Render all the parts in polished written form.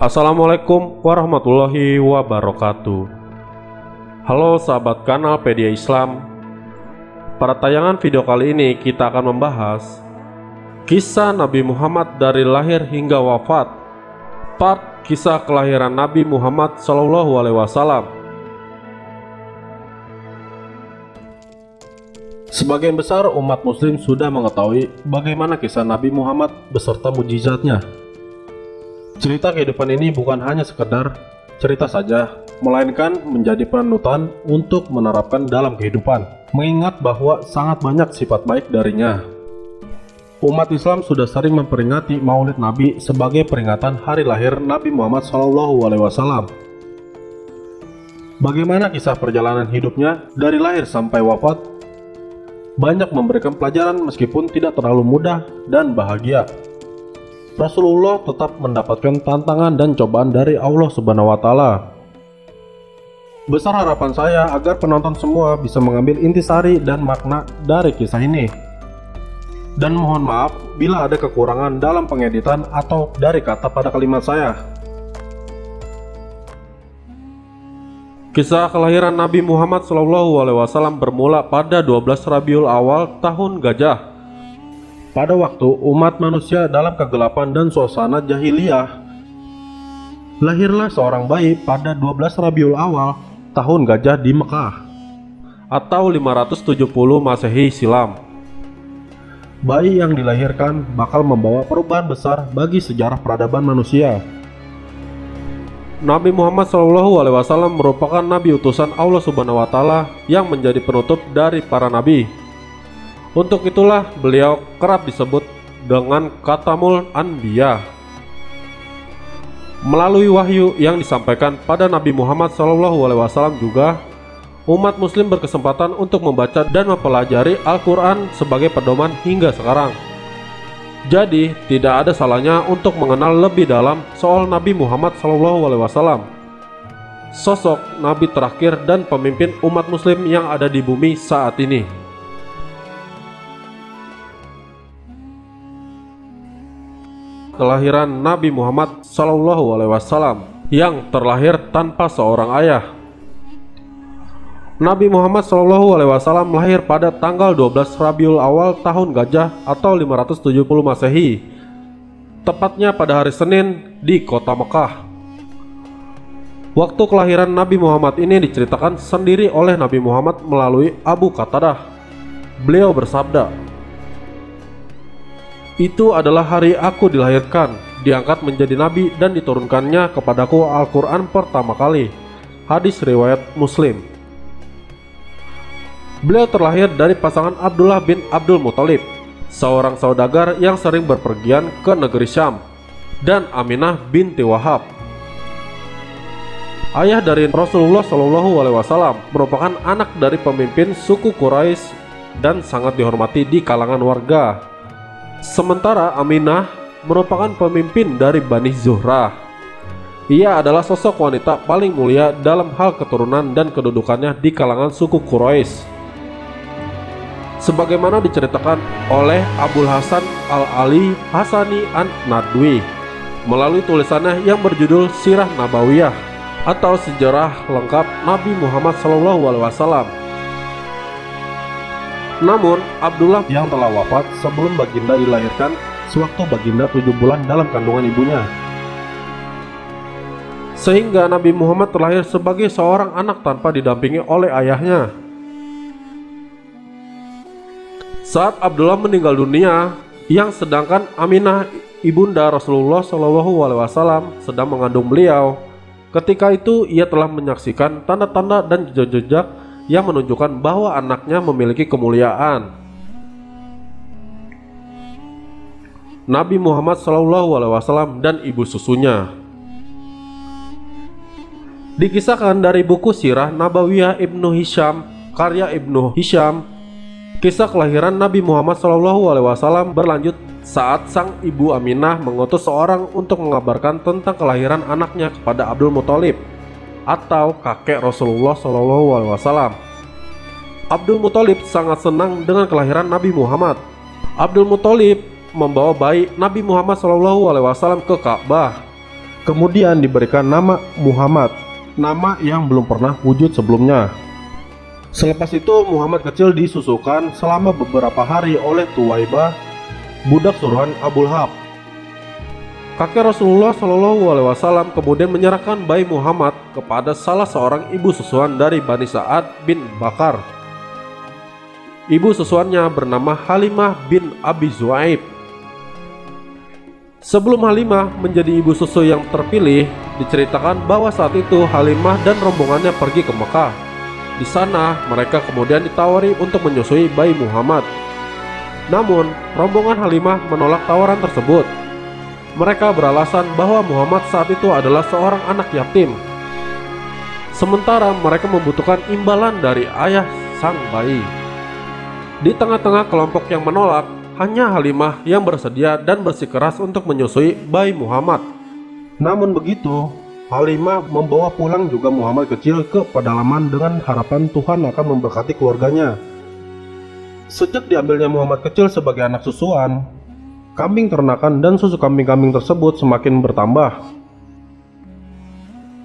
Assalamualaikum warahmatullahi wabarakatuh. Halo sahabat kanal Pedia Islam. Pada tayangan video kali ini kita akan membahas kisah Nabi Muhammad dari lahir hingga wafat, part kisah kelahiran Nabi Muhammad SAW. Sebagian besar umat muslim sudah mengetahui bagaimana kisah Nabi Muhammad beserta mujizatnya. Cerita kehidupan ini bukan hanya sekedar cerita saja, melainkan menjadi panutan untuk menerapkan dalam kehidupan, mengingat bahwa sangat banyak sifat baik darinya. Umat Islam sudah sering memperingati Maulid Nabi sebagai peringatan hari lahir Nabi Muhammad SAW. Bagaimana kisah perjalanan hidupnya dari lahir sampai wafat? Banyak memberikan pelajaran meskipun tidak terlalu mudah dan bahagia. Rasulullah tetap mendapatkan tantangan dan cobaan dari Allah Subhanahu wa Ta'ala. Besar harapan saya agar penonton semua bisa mengambil intisari dan makna dari kisah ini. Dan mohon maaf bila ada kekurangan dalam pengeditan atau dari kata pada kalimat saya. Kisah kelahiran Nabi Muhammad SAW bermula pada 12 Rabiul Awal tahun Gajah. Pada waktu umat manusia dalam kegelapan dan suasana jahiliyah, lahirlah seorang bayi pada 12 Rabiul Awal tahun Gajah di Mekah atau 570 Masehi silam. Bayi yang dilahirkan bakal membawa perubahan besar bagi sejarah peradaban manusia. Nabi Muhammad SAW merupakan nabi utusan Allah Subhanahu wa Ta'ala yang menjadi penutup dari para nabi. Untuk itulah beliau kerap disebut dengan Khatamul Anbiya. Melalui wahyu yang disampaikan pada Nabi Muhammad SAW juga, umat muslim berkesempatan untuk membaca dan mempelajari Al-Quran sebagai pedoman hingga sekarang. Jadi tidak ada salahnya untuk mengenal lebih dalam soal Nabi Muhammad SAW, sosok nabi terakhir dan pemimpin umat muslim yang ada di bumi saat ini. Kelahiran Nabi Muhammad SAW yang terlahir tanpa seorang ayah. Nabi Muhammad SAW lahir pada tanggal 12 Rabiul Awal tahun Gajah atau 570 Masehi, tepatnya pada hari Senin di kota Mekah. Waktu kelahiran Nabi Muhammad ini diceritakan sendiri oleh Nabi Muhammad melalui Abu Qatadah. Beliau bersabda, "Itu adalah hari aku dilahirkan, diangkat menjadi nabi dan diturunkannya kepadaku Al-Quran pertama kali." Hadis riwayat Muslim. Beliau terlahir dari pasangan Abdullah bin Abdul Muthalib, seorang saudagar yang sering berpergian ke negeri Syam, dan Aminah binti Wahab. Ayah dari Rasulullah SAW merupakan anak dari pemimpin suku Quraisy dan sangat dihormati di kalangan warga. Sementara Aminah merupakan pemimpin dari Bani Zuhrah. Ia adalah sosok wanita paling mulia dalam hal keturunan dan kedudukannya di kalangan suku Quraisy. Sebagaimana diceritakan oleh Abul Hasan Al-Ali Hasani An-Nadwi melalui tulisannya yang berjudul Sirah Nabawiyah atau Sejarah Lengkap Nabi Muhammad SAW. Namun, Abdullah yang telah wafat sebelum baginda dilahirkan sewaktu baginda 7 bulan dalam kandungan ibunya. Sehingga Nabi Muhammad terlahir sebagai seorang anak tanpa didampingi oleh ayahnya. Saat Abdullah meninggal dunia, yang sedangkan Aminah ibunda Rasulullah SAW sedang mengandung beliau. Ketika itu ia telah menyaksikan tanda-tanda dan jejak-jejak yang menunjukkan bahwa anaknya memiliki kemuliaan. Nabi Muhammad SAW dan ibu susunya. Dikisahkan dari buku Sirah Nabawiyah Ibnu Hisham, karya Ibnu Hisham, kisah kelahiran Nabi Muhammad SAW berlanjut saat sang ibu Aminah mengutus seorang untuk mengabarkan tentang kelahiran anaknya kepada Abdul Muthalib atau kakek Rasulullah SAW. Abdul Muthalib sangat senang dengan kelahiran Nabi Muhammad. Abdul Muthalib membawa bayi Nabi Muhammad SAW ke Ka'bah. Kemudian diberikan nama Muhammad, nama yang belum pernah wujud sebelumnya. Selepas itu Muhammad kecil disusukan selama beberapa hari oleh Tuwaibah, budak suruhan Abu Lahab. Kakek Rasulullah Shallallahu Alaihi Wasallam kemudian menyerahkan bayi Muhammad kepada salah seorang ibu susuan dari Bani Sa'ad bin Bakar. Ibu susuannya bernama Halimah bin Abi Zuaib. Sebelum Halimah menjadi ibu susu yang terpilih, diceritakan bahwa saat itu Halimah dan rombongannya pergi ke Mekah. Di sana mereka kemudian ditawari untuk menyusui bayi Muhammad. Namun rombongan Halimah menolak tawaran tersebut. Mereka beralasan bahwa Muhammad saat itu adalah seorang anak yatim. Sementara mereka membutuhkan imbalan dari ayah sang bayi. Di tengah-tengah kelompok yang menolak, hanya Halimah yang bersedia dan bersikeras untuk menyusui bayi Muhammad. Namun begitu, Halimah membawa pulang juga Muhammad kecil ke pedalaman dengan harapan Tuhan akan memberkati keluarganya. Sejak diambilnya Muhammad kecil sebagai anak susuan, kambing ternakan dan susu kambing-kambing tersebut semakin bertambah.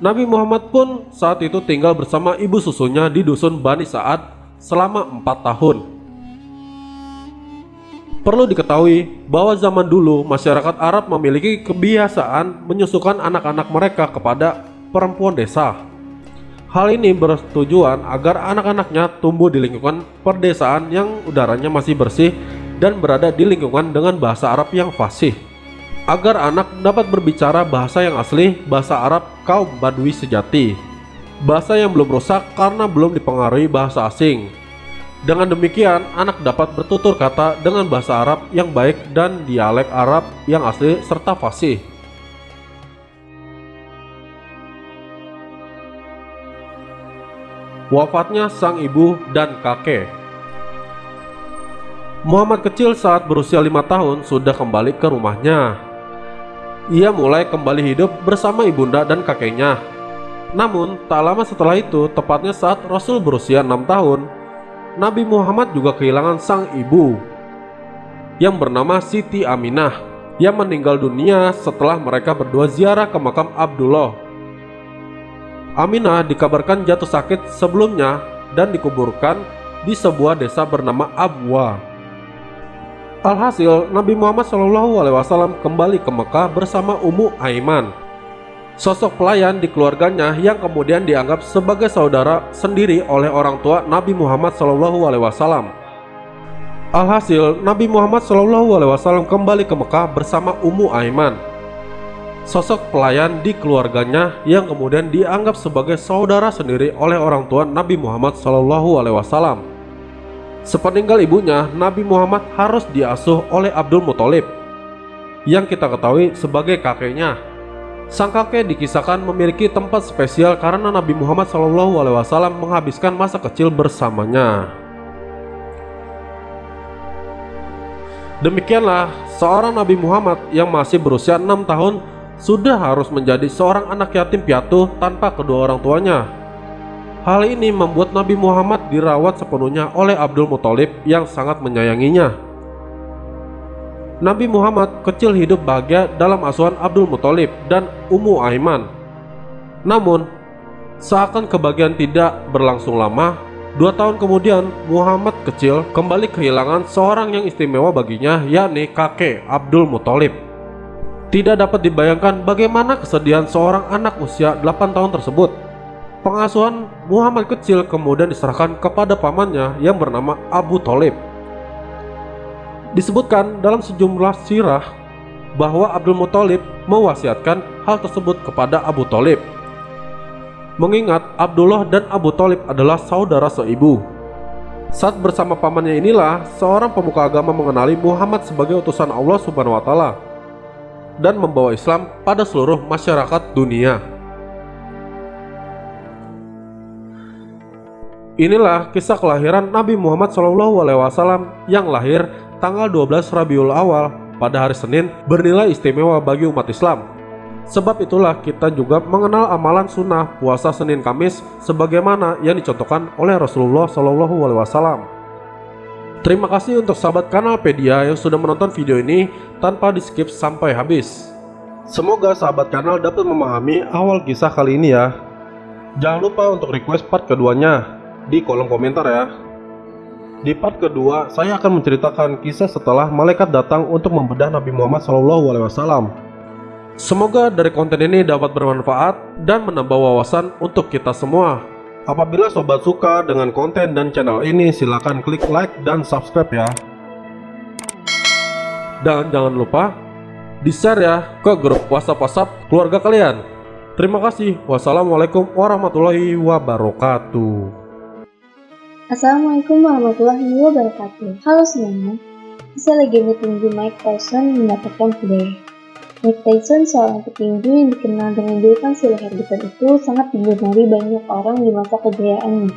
Nabi Muhammad pun saat itu tinggal bersama ibu susunya di dusun Bani Sa'ad selama 4 tahun. Perlu diketahui bahwa zaman dulu masyarakat Arab memiliki kebiasaan menyusukan anak-anak mereka kepada perempuan desa. Hal ini bertujuan agar anak-anaknya tumbuh di lingkungan perdesaan yang udaranya masih bersih dan berada di lingkungan dengan bahasa Arab yang fasih, agar anak dapat berbicara bahasa yang asli, bahasa Arab kaum Badui sejati, bahasa yang belum rusak karena belum dipengaruhi bahasa asing. Dengan demikian, anak dapat bertutur kata dengan bahasa Arab yang baik dan dialek Arab yang asli serta fasih. Wafatnya sang ibu dan kakek. Muhammad kecil saat berusia 5 tahun sudah kembali ke rumahnya. Ia mulai kembali hidup bersama ibunda dan kakeknya. Namun, tak lama setelah itu, tepatnya saat Rasul berusia 6 tahun, Nabi Muhammad juga kehilangan sang ibu yang bernama Siti Aminah yang meninggal dunia setelah mereka berdua ziarah ke makam Abdullah. Aminah dikabarkan jatuh sakit sebelumnya dan dikuburkan di sebuah desa bernama Abwa. Alhasil, Nabi Muhammad SAW kembali ke Mekah bersama Ummu Aiman, sosok pelayan di keluarganya yang kemudian dianggap sebagai saudara sendiri oleh orang tua Nabi Muhammad SAW. Alhasil, Nabi Muhammad SAW kembali ke Mekah bersama Ummu Aiman, sosok pelayan di keluarganya yang kemudian dianggap sebagai saudara sendiri oleh orang tua Nabi Muhammad SAW. Sepeninggal ibunya, Nabi Muhammad harus diasuh oleh Abdul Muthalib, yang kita ketahui sebagai kakeknya. Sang kakek dikisahkan memiliki tempat spesial karena Nabi Muhammad SAW menghabiskan masa kecil bersamanya. Demikianlah seorang Nabi Muhammad yang masih berusia 6 tahun sudah harus menjadi seorang anak yatim piatu tanpa kedua orang tuanya. Hal ini membuat Nabi Muhammad dirawat sepenuhnya oleh Abdul Muthalib yang sangat menyayanginya. Nabi Muhammad kecil hidup bahagia dalam asuhan Abdul Muthalib dan Ummu Aiman. Namun, seakan kebahagiaan tidak berlangsung lama, 2 tahun kemudian Muhammad kecil kembali kehilangan seorang yang istimewa baginya, yakni kakek Abdul Muthalib. Tidak dapat dibayangkan bagaimana kesedihan seorang anak usia 8 tahun tersebut. Pengasuhan Muhammad kecil kemudian diserahkan kepada pamannya yang bernama Abu Thalib. Disebutkan dalam sejumlah sirah bahwa Abdul Muthalib mewasiatkan hal tersebut kepada Abu Thalib, mengingat Abdullah dan Abu Thalib adalah saudara seibu. Saat bersama pamannya inilah seorang pemuka agama mengenali Muhammad sebagai utusan Allah Subhanahu wa Ta'ala dan membawa Islam pada seluruh masyarakat dunia. Inilah kisah kelahiran Nabi Muhammad SAW yang lahir tanggal 12 Rabiul Awal pada hari Senin, bernilai istimewa bagi umat Islam. Sebab itulah kita juga mengenal amalan sunnah puasa Senin Kamis sebagaimana yang dicontohkan oleh Rasulullah SAW. Terima kasih untuk sahabat kanal Pedia yang sudah menonton video ini tanpa di skip sampai habis. Semoga sahabat kanal dapat memahami awal kisah kali ini ya. Jangan lupa untuk request part keduanya di kolom komentar ya. Di part kedua, saya akan menceritakan kisah setelah malaikat datang untuk membedah Nabi Muhammad SAW. Semoga dari konten ini dapat bermanfaat dan menambah wawasan untuk kita semua. Apabila sobat suka dengan konten dan channel ini, silakan klik like dan subscribe ya. Dan jangan lupa di-share ya ke grup WhatsApp keluarga kalian. Terima kasih. Wassalamualaikum warahmatullahi wabarakatuh. Assalamualaikum warahmatullahi wabarakatuh. Halo semuanya. Kisah legenda tinju Mike Tyson mendapatkan hidayah. Mike Tyson, seorang petinju yang dikenal dengan julukan si leher besar itu, sangat digemari banyak orang di masa kejayaannya.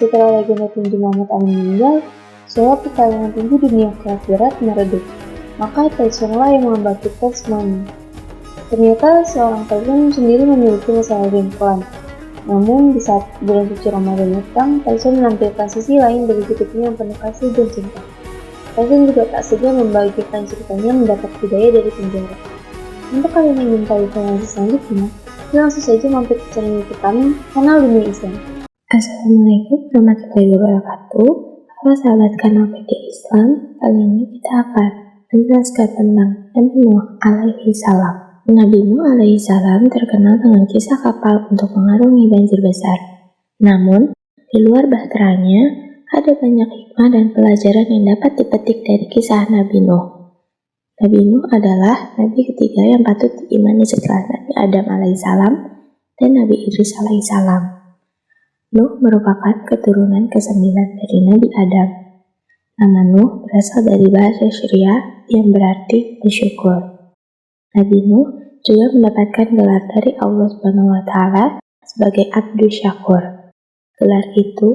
Setelah legenda tinju Muhammad Ali meninggal, sebuah pertarungan tinju dunia kelas berat meredup. Maka Tysonlah yang membangkitkan semuanya. Ternyata seorang Tyson sendiri memiliki masalah jengkelan. Namun di saat bulan suci Ramadan datang, Tyson menampilkan sisi lain dari hidupnya yang penuh kasih dan cinta. Tyson juga tak segan membagikan ceritanya mendapat hidayah dari penjara. Untuk kalian yang ingin tahu informasi selanjutnya, langsung saja mampir ke channel YouTube kami, Kanal Dunia Islam. Assalamualaikum warahmatullahi wabarakatuh. Halo sahabat kanal PD Islam, kali ini kita akan menjelaskan tentang Nabi Nuh alaihi salam. Nabi Nuh alaihi salam terkenal dengan kisah kapal untuk mengarungi banjir besar. Namun, di luar bahteranya, ada banyak hikmah dan pelajaran yang dapat dipetik dari kisah Nabi Nuh. Nabi Nuh adalah nabi ketiga yang patut diimani setelah Nabi Adam alaihissalam dan Nabi Idris alaihissalam. Nuh merupakan keturunan ke-9 dari Nabi Adam. Nama Nuh berasal dari bahasa Syria yang berarti bersyukur. Nabi Nuh juga mendapatkan gelar dari Allah SWT sebagai Abdus Syakur. Gelar itu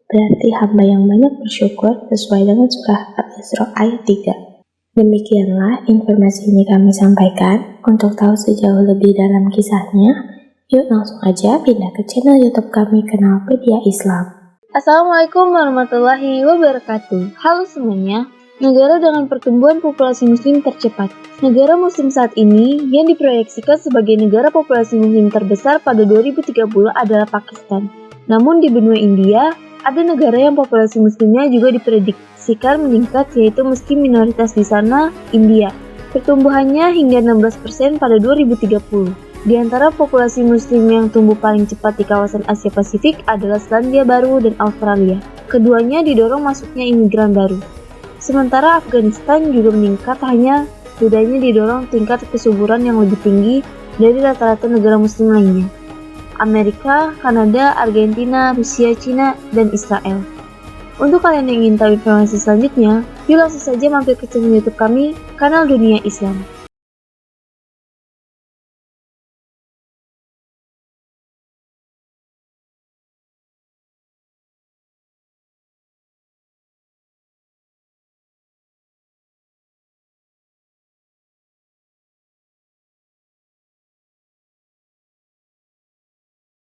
berarti hamba yang banyak bersyukur sesuai dengan surah Al-Isra ayat 3. Demikianlah informasi ini kami sampaikan. Untuk tahu sejauh lebih dalam kisahnya, yuk langsung aja pindah ke channel YouTube kami, Kanal Pedia Islam. Assalamualaikum warahmatullahi wabarakatuh. Halo semuanya. Negara dengan pertumbuhan populasi muslim tercepat. Negara muslim saat ini yang diproyeksikan sebagai negara populasi muslim terbesar pada 2030 adalah Pakistan. Namun di benua India, ada negara yang populasi muslimnya juga diprediksikan meningkat, yaitu meski minoritas di sana, India. Pertumbuhannya hingga 16% pada 2030. Di antara populasi muslim yang tumbuh paling cepat di kawasan Asia Pasifik adalah Selandia Baru dan Australia. Keduanya didorong masuknya imigran baru. Sementara Afghanistan juga meningkat, hanya bedanya didorong tingkat kesuburan yang lebih tinggi dari rata-rata negara muslim lainnya. Amerika, Kanada, Argentina, Rusia, Cina, dan Israel. Untuk kalian yang ingin tahu informasi selanjutnya, yuk langsung saja mampir ke channel YouTube kami, Kanal Dunia Islam.